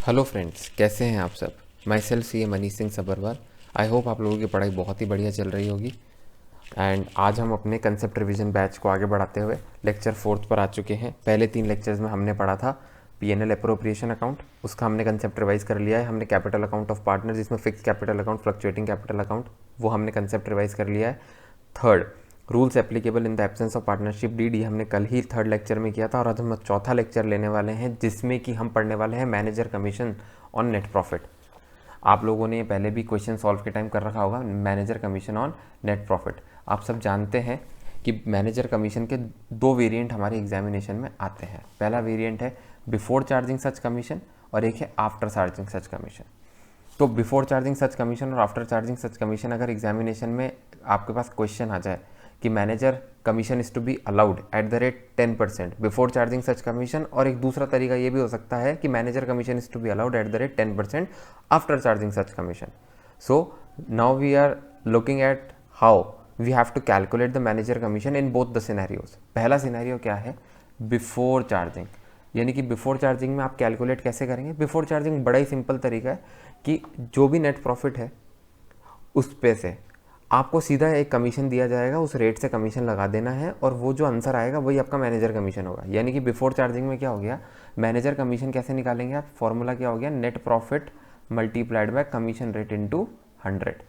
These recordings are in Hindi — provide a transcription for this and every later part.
हेलो फ्रेंड्स, कैसे हैं आप सब। Myself C A Manish Singh Sabharwal. I hope आप लोगों की पढ़ाई बहुत ही बढ़िया चल रही होगी। एंड आज हम अपने कंसेप्ट रिवीजन बैच को आगे बढ़ाते हुए लेक्चर 4 पर आ चुके हैं। पहले 3 लेक्चर्स में हमने पढ़ा था पीएनएल अप्रोप्रिएशन अकाउंट, उसका हमने कंसेप्ट रिवाइज कर लिया है। हमने कैपिटल अकाउंट ऑफ पार्टनर, जिसमें fix capital account, fluctuating capital account, वो हमने कंसेप्ट रिवाइज कर लिया है। Third, rules applicable in the absence of partnership deed, ये हमने कल ही थर्ड लेक्चर में किया था। और आज हम चौथा लेक्चर लेने वाले हैं, जिसमें कि हम पढ़ने वाले हैं manager commission on net profit. आप लोगों ने पहले भी क्वेश्चन सॉल्व के टाइम कर रखा होगा, manager commission on net profit. आप सब जानते हैं कि मैनेजर कमीशन के 2 वेरिएंट हमारे एग्जामिनेशन में आते हैं। पहला वेरिएंट है बिफोर चार्जिंग सच कमीशन और एक है आफ्टर चार्जिंग सच कमीशन। तो बिफोर चार्जिंग सच कमीशन और आफ्टर चार्जिंग सच कमीशन, अगर एग्जामिनेशन में आपके पास क्वेश्चन आ जाए कि manager commission is to be allowed at the rate 10% before charging such commission, और एक दूसरा तरीका ये भी हो सकता है कि manager commission is to be allowed at the rate 10% after charging such commission. So now we are looking at how we have to calculate the manager commission in both the scenarios. पहला सिनेरियो क्या है, बिफोर चार्जिंग, यानी कि बिफोर चार्जिंग में आप कैलकुलेट कैसे करेंगे। बिफोर चार्जिंग बड़ा ही सिंपल तरीका है कि जो भी नेट प्रॉफिट है उस पे से आपको सीधा एक कमीशन दिया जाएगा, उस रेट से कमीशन लगा देना है, और वो जो आंसर आएगा वही आपका मैनेजर कमीशन होगा। यानी कि बिफोर चार्जिंग में क्या हो गया, मैनेजर कमीशन कैसे निकालेंगे आप, फॉर्मूला क्या हो गया, net profit multiplied by commission rate into 100।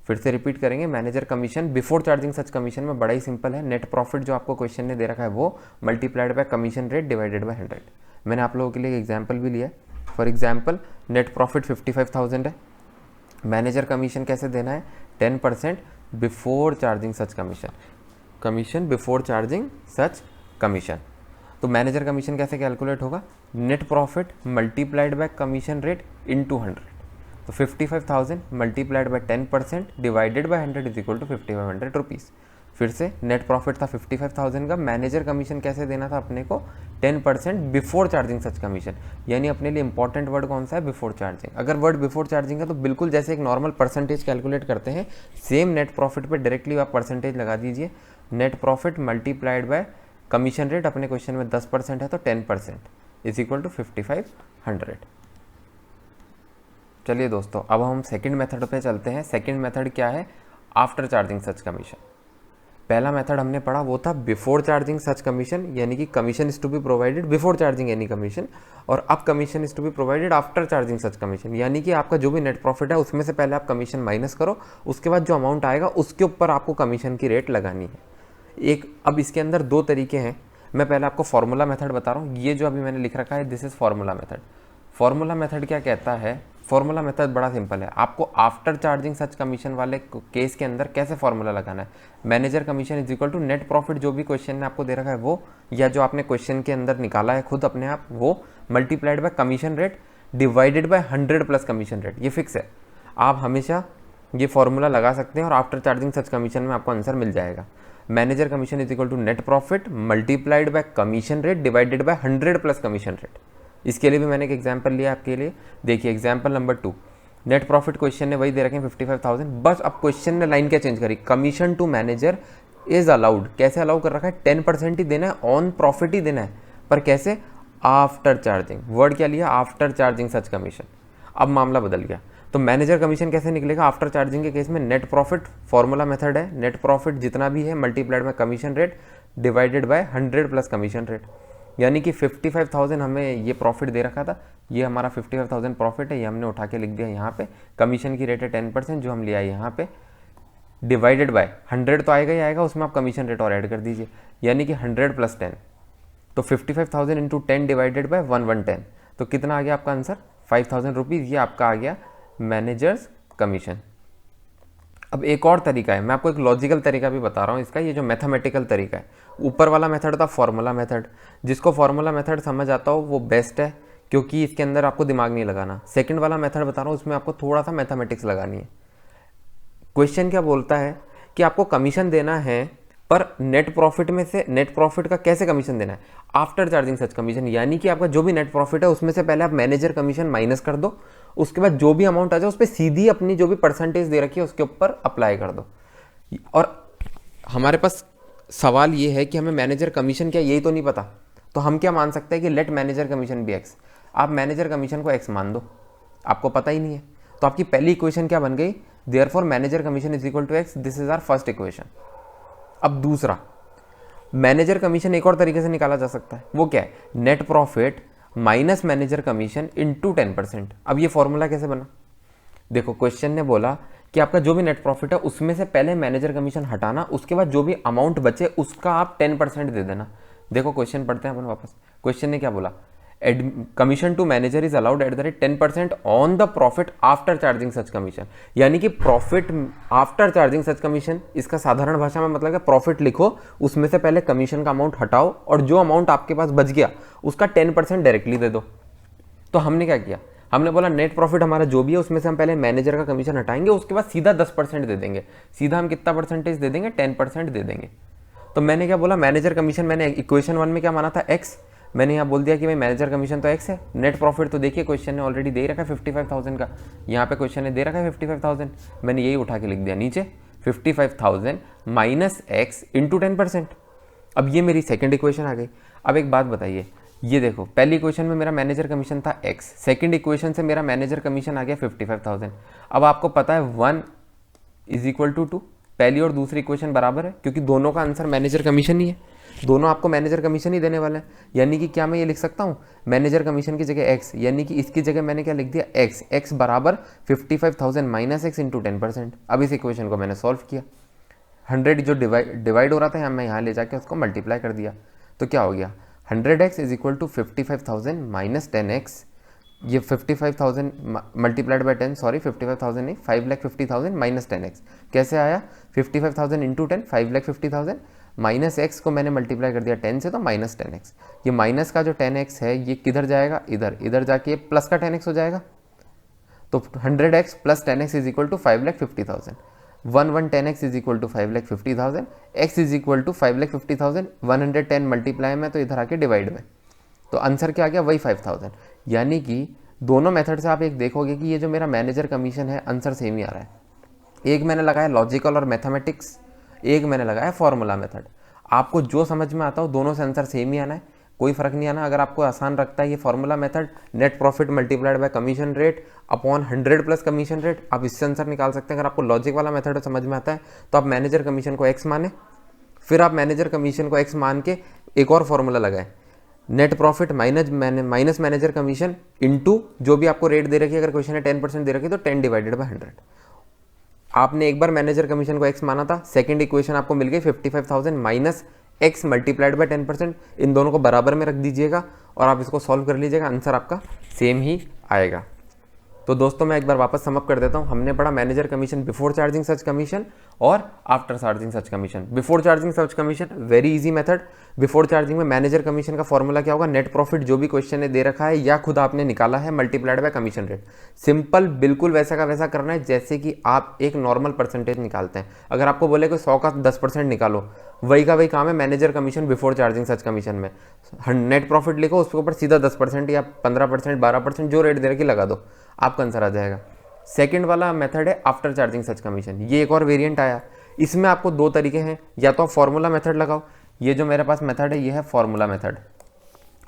फिर से रिपीट करेंगे, manager commission before charging such commission में बड़ा ही सिंपल है, नेट प्रॉफिट जो आपको क्वेश्चन ने दे रखा है वो multiplied by commission rate divided by 100। मैंने आप लोगों के लिए एक एग्जाम्पल भी लिया है। फॉर एग्जाम्पल, नेट प्रॉफिट 55,000 है, मैनेजर कमीशन कैसे देना है, 10% before charging such commission, commission before charging such commission. तो मैनेजर कमीशन कैसे कैलकुलेट होगा, net profit multiplied by commission rate into 100। तो 55,000 multiplied by 10% divided by 100 is equal to 5500 rupees. फिर से नेट प्रॉफिट था 55,000 का, मैनेजर कमीशन कैसे देना था अपने को, 10% बिफोर चार्जिंग सच कमीशन। यानी अपने लिए इंपॉर्टेंट वर्ड कौन सा है, बिफोर चार्जिंग। अगर वर्ड बिफोर चार्जिंग है तो बिल्कुल जैसे एक नॉर्मल परसेंटेज कैलकुलेट करते हैं, सेम नेट प्रॉफिट पे डायरेक्टली आप परसेंटेज लगा दीजिए। Net profit multiplied by commission rate, अपने क्वेश्चन में 10% है तो 10% इज इक्वल टू 5500। चलिए दोस्तों, अब हम सेकंड मेथड पे चलते हैं। सेकंड मेथड क्या है, आफ्टर चार्जिंग सच कमीशन। पहला मेथड हमने पढ़ा वो था बिफोर चार्जिंग सच कमीशन, यानी कि commission is to be provided before charging any commission, और अब commission is to be provided after charging such commission. यानी कि आपका जो भी नेट प्रॉफिट है उसमें से पहले आप कमीशन माइनस करो, उसके बाद जो अमाउंट आएगा उसके ऊपर आपको कमीशन की रेट लगानी है। अब इसके अंदर 2 तरीके हैं। मैं पहले आपको फॉर्मूला मेथड बता रहा हूँ। ये जो अभी मैंने लिख रखा है, this is formula method. Formula method क्या कहता है, फॉर्मूला मेथड बड़ा सिंपल है। आपको आफ्टर चार्जिंग सच कमीशन वाले केस के अंदर कैसे फॉर्मूला लगाना है, manager commission is equal to net profit, जो भी क्वेश्चन ने आपको दे रखा है वो, या जो आपने क्वेश्चन के अंदर निकाला है खुद अपने आप, वो multiplied by commission rate divided by 100 plus commission rate. ये फिक्स है, आप हमेशा ये फॉर्मूला लगा सकते हैं और आफ्टर चार्जिंग सच कमीशन में आपको आंसर मिल जाएगा। Manager commission is equal to net profit multiplied by commission rate divided by 100 plus commission rate. इसके लिए भी मैंने एक एग्जांपल लिया आपके लिए। देखिए example number 2, net profit question ने वही दे रखे हैं 55,000, बस अब क्वेश्चन ने लाइन क्या चेंज करी, commission to manager is allowed. कैसे अलाउ कर रखा है, 10% ही देना है, ऑन प्रॉफिट ही देना है, पर कैसे, आफ्टर चार्जिंग। वर्ड क्या लिया, आफ्टर चार्जिंग सच कमीशन। अब मामला बदल गया, तो मैनेजर कमीशन कैसे निकलेगा आफ्टर चार्जिंग के केस में, नेट प्रॉफिट, फॉर्मूला मेथड है, नेट प्रॉफिट जितना भी है multiplied by commission rate divided by 100 plus commission rate. यानी कि 55,000 हमें ये प्रॉफिट दे रखा था, ये हमारा 55,000 प्रॉफिट है, ये हमने उठा के लिख दिया यहाँ पे। कमीशन की रेट है 10% जो हम ले आए यहाँ पे, डिवाइडेड बाय 100 तो आएगा ही आएगा, उसमें आप कमीशन रेट और ऐड कर दीजिए, यानी कि 100 प्लस 10। तो 55,000 इंटू 10 डिवाइडेड बाय 110, तो कितना आ गया आपका आंसर, 5,000 रुपीज़। ये आपका आ गया मैनेजर्स कमीशन। अब एक और तरीका है, मैं आपको एक लॉजिकल तरीका भी बता रहा हूँ इसका। ये जो मैथमेटिकल तरीका है, ऊपर वाला मेथड था फॉर्मूला मेथड, जिसको फॉर्मूला मेथड समझ आता हो वो बेस्ट है, क्योंकि इसके अंदर आपको दिमाग नहीं लगाना। सेकंड वाला मेथड बता रहा हूँ, उसमें आपको थोड़ा सा मैथमेटिक्स लगानी है। क्वेश्चन क्या बोलता है कि आपको कमीशन देना है, पर नेट प्रॉफिट में से नेट प्रॉफिट का कैसे कमीशन देना है, आफ्टर चार्जिंग सच कमीशन। यानी कि आपका जो भी नेट प्रॉफिट है उसमें से पहले आप मैनेजर कमीशन माइनस कर दो, उसके बाद जो भी अमाउंट आ जाए उस पर सीधी अपनी जो भी परसेंटेज दे रखी है उसके ऊपर अप्लाई कर दो। और हमारे पास सवाल ये है कि हमें मैनेजर कमीशन क्या, यही तो नहीं पता, तो हम क्या मान सकते हैं कि let manager commission be X. आप मैनेजर कमीशन को एक्स मान दो, आपको पता ही नहीं है, तो आपकी पहली इक्वेशन क्या बन गई, therefore manager commission is equal to X, this is our first equation. अब दूसरा, मैनेजर कमीशन एक और तरीके से निकाला जा सकता है, वो क्या है, net profit minus manager commission into 10%। अब ये फॉर्मूला कैसे बना, देखो क्वेश्चन ने बोला कि आपका जो भी नेट प्रॉफिट है उसमें से पहले मैनेजर कमीशन हटाना, उसके बाद जो भी अमाउंट बचे उसका आप 10% दे देना। देखो क्वेश्चन पढ़ते हैं अपन वापस, क्वेश्चन ने क्या बोला, commission to manager is allowed at the rate 10% on the profit after charging such commission. यानी कि profit after charging such commission, इसका साधारण भाषा में मतलब है प्रॉफिट लिखो, उसमें से पहले कमीशन का अमाउंट हटाओ और जो अमाउंट आपके पास बच गया उसका 10% डायरेक्टली दे दो। तो हमने क्या किया, हमने बोला नेट प्रॉफिट हमारा जो भी है उसमें से हम पहले मैनेजर का कमीशन हटाएंगे, उसके बाद सीधा 10% दे देंगे। सीधा हम कितना परसेंटेज दे देंगे, 10% दे देंगे। तो मैंने क्या बोला, मैनेजर कमीशन मैंने इक्वेशन 1 में क्या माना था, एक्स, मैंने यहाँ बोल दिया कि भाई मैनेजर कमीशन तो एक्स है। नेट प्रॉफिट तो देखिए क्वेश्चन ने ऑलरेडी दे रखा है 55,000 का, यहाँ पे क्वेश्चन ने दे रखा है 55,000, मैंने यही उठा के लिख दिया नीचे 55,000 माइनस एक्स इंटू 10%। अब ये मेरी सेकंड इक्वेशन आ गई। अब एक बात बताइए, ये देखो पहली इक्वेशन में मेरा मैनेजर कमीशन था एक्स, सेकंड इक्वेशन से मेरा मैनेजर कमीशन आ गया 55,000। अब आपको पता है 1 इज इक्वल टू 2, पहली और दूसरी इक्वेशन बराबर है क्योंकि दोनों का आंसर मैनेजर कमीशन ही है, दोनों आपको मैनेजर कमीशन ही देने वाला है। यानी कि क्या मैं ये लिख सकता हूँ, मैनेजर कमीशन की जगह एक्स, यानी कि इसकी जगह मैंने क्या लिख दिया, एक्स, एक्स बराबर 55,000 माइनस एक्स इंटू 10%। अब इस इक्वेशन को मैंने सॉल्व किया, 100 जो डिवाइड हो रहा था मैं यहाँ ले जाके उसको मल्टीप्लाई कर दिया, तो क्या हो गया, 100x is equal to 55,000 minus 10x, ये 55,000 मल्टीप्लाइड बाई 10, सॉरी 55,000 नहीं, 5,50,000 माइनस 10x। कैसे आया, 55,000 इंटू 10, 5,50,000 माइनस एक्स को मैंने मल्टीप्लाई कर दिया 10 से, तो माइनस 10x। ये माइनस का जो 10x है ये किधर जाएगा, इधर, इधर जाके ये प्लस का 10x हो जाएगा। तो 100x plus 10x is equal to 5,50,000, 1 10x is equal to 5,50,000, x is equal to 5,50,000, 110 multiply में तो इधर आके डिवाइड में, तो आंसर क्या आ गया, वही 5,000। यानी कि दोनों मेथड से आप एक देखोगे कि ये जो मेरा मैनेजर कमीशन है आंसर सेम ही आ रहा है। एक मैंने लगाया लॉजिकल और मैथमेटिक्स, एक मैंने लगाया फॉर्मूला मेथड। आपको जो समझ में आता हो दोनों से आंसर सेम ही आना है, कोई फर्क नहीं आना। अगर आपको आसान रखता है ये formula method, net profit multiplied by commission rate upon 100 plus commission rate, आप इससे आंसर निकाल सकते हैं। अगर आपको लॉजिक वाला मेथड समझ में आता है तो आप मैनेजर कमीशन को एक्स माने, फिर आप मैनेजर कमीशन को एक्स मान के एक और फॉर्मूला लगाए, net profit minus manager commission into जो भी आपको रेट दे रखी है, अगर क्वेश्चन है 10% दे रखी है तो 10 डिवाइडेड बाय 100। आपने एक बार मैनेजर कमीशन को एक्स माना था, सेकंड इक्वेशन आपको मिल गई 55,000 माइनस एक्स मल्टीप्लाइड बाय 10%, इन दोनों को बराबर में रख दीजिएगा और आप इसको सॉल्व कर लीजिएगा, आंसर आपका सेम ही आएगा। तो दोस्तों मैं एक बार वापस समअप कर देता हूँ, हमने पढ़ा manager commission before charging such commission और after charging such commission. Before charging such commission very easy method, before charging में मैनेजर कमीशन का फॉर्मूला क्या होगा, नेट प्रॉफिट जो भी क्वेश्चन ने दे रखा है या खुद आपने निकाला है multiplied by commission rate. Simple, बिल्कुल वैसा का वैसा करना है जैसे कि आप एक नॉर्मल परसेंटेज निकालते हैं। अगर आपको बोले कि 100 का 10% निकालो, वही का वही काम है manager commission before charging such commission में। नेट प्रॉफिट लिखो, उसके ऊपर सीधा 10% या 15%, 12% जो रेट दे रखी लगा दो, आपका आंसर आ जाएगा। सेकंड वाला मेथड है आफ्टर चार्जिंग सच कमीशन, ये एक और वेरिएंट आया। इसमें आपको दो तरीके हैं, या तो आप फॉर्मूला मेथड लगाओ, ये जो मेरे पास मेथड है ये है फॉर्मूला मेथड।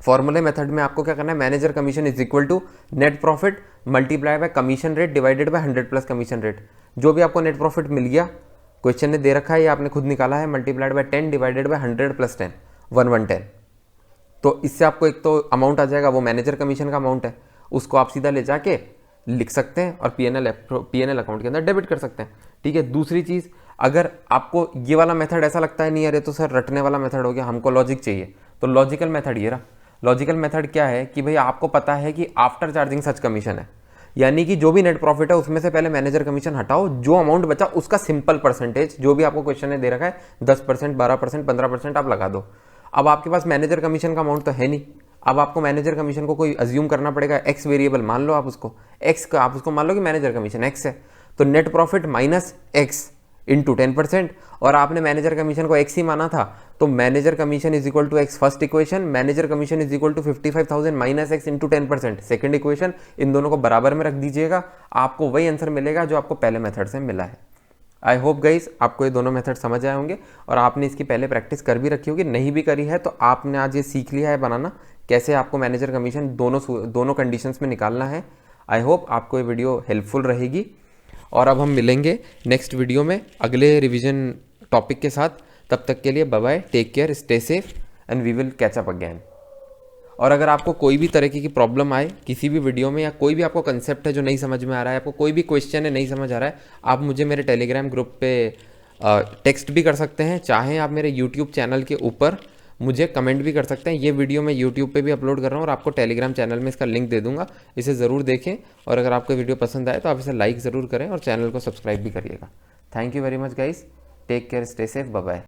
फॉर्मूले मेथड में आपको क्या करना है, manager commission is equal to net profit multiply by commission rate divided by 100 plus commission rate. जो भी आपको नेट प्रॉफिट मिल गया, क्वेश्चन ने दे रखा है, ये आपने खुद निकाला है, multiplied by 10 divided by 100 plus 10, 110। तो इससे आपको एक तो अमाउंट आ जाएगा, वो मैनेजर कमीशन का अमाउंट है, उसको आप सीधा ले जाके लिख सकते हैं और पीएनएल अकाउंट के अंदर डेबिट कर सकते हैं। ठीक है। दूसरी चीज़, अगर आपको ये वाला मेथड ऐसा लगता है नहीं अरे तो सर रटने वाला मेथड हो गया, हमको लॉजिक चाहिए, तो लॉजिकल मेथड ये रहा। लॉजिकल मेथड क्या है कि भाई आपको पता है कि आफ्टर चार्जिंग सच कमीशन है, यानी कि जो भी नेट प्रॉफिट है उसमें से पहले मैनेजर कमीशन हटाओ, जो अमाउंट बचा उसका सिंपल परसेंटेज जो भी आपको क्वेश्चन ने दे रखा है 10%, 12%, 15% आप लगा दो। अब आपके पास मैनेजर कमीशन का अमाउंट तो है नहीं, अब आपको मैनेजर कमीशन को कोई अज्यूम करना पड़ेगा, एक्स वेरिएबल मान लो आप उसको, एक्स का आप उसको मान लो कि मैनेजर कमीशन एक्स है, तो net profit minus X into 10%, और आपने मैनेजर कमीशन को एक्स ही माना था, तो manager commission is equal to X first equation, manager commission is equal to 55,000 minus X into 10% second equation, इन दोनों को बराबर में रख दीजिएगा, आपको वही आंसर मिलेगा जो आपको पहले मेथड से मिला है। आई होप गाइस आपको ये दोनों मेथड समझ आए होंगे और आपने इसकी पहले प्रैक्टिस कर भी रखी होगी, नहीं भी करी है तो आपने आज ये सीख लिया है बनाना कैसे आपको मैनेजर कमीशन दोनों कंडीशंस में निकालना है। आई होप आपको ये वीडियो हेल्पफुल रहेगी और अब हम मिलेंगे नेक्स्ट वीडियो में अगले रिवीजन टॉपिक के साथ। तब तक के लिए bye bye, take care, stay safe and we will catch up again. और अगर आपको कोई भी तरीके की प्रॉब्लम आए किसी भी वीडियो में या कोई भी आपको कंसेप्ट है जो नहीं समझ में आ रहा है, आपको कोई भी क्वेश्चन है नहीं समझ आ रहा है, आप मुझे मेरे टेलीग्राम ग्रुप पे टेक्स्ट भी कर सकते हैं। चाहे आप मेरे यूट्यूब चैनल के ऊपर मुझे कमेंट भी कर सकते हैं। ये वीडियो मैं यूट्यूब पे भी अपलोड कर रहा हूँ और आपको टेलीग्राम चैनल में इसका लिंक दे दूंगा, इसे ज़रूर देखें। और अगर आपको वीडियो पसंद आए तो आप इसे लाइक ज़रूर करें और चैनल को सब्सक्राइब भी करिएगा। Thank you very much guys, take care, stay safe, bye bye.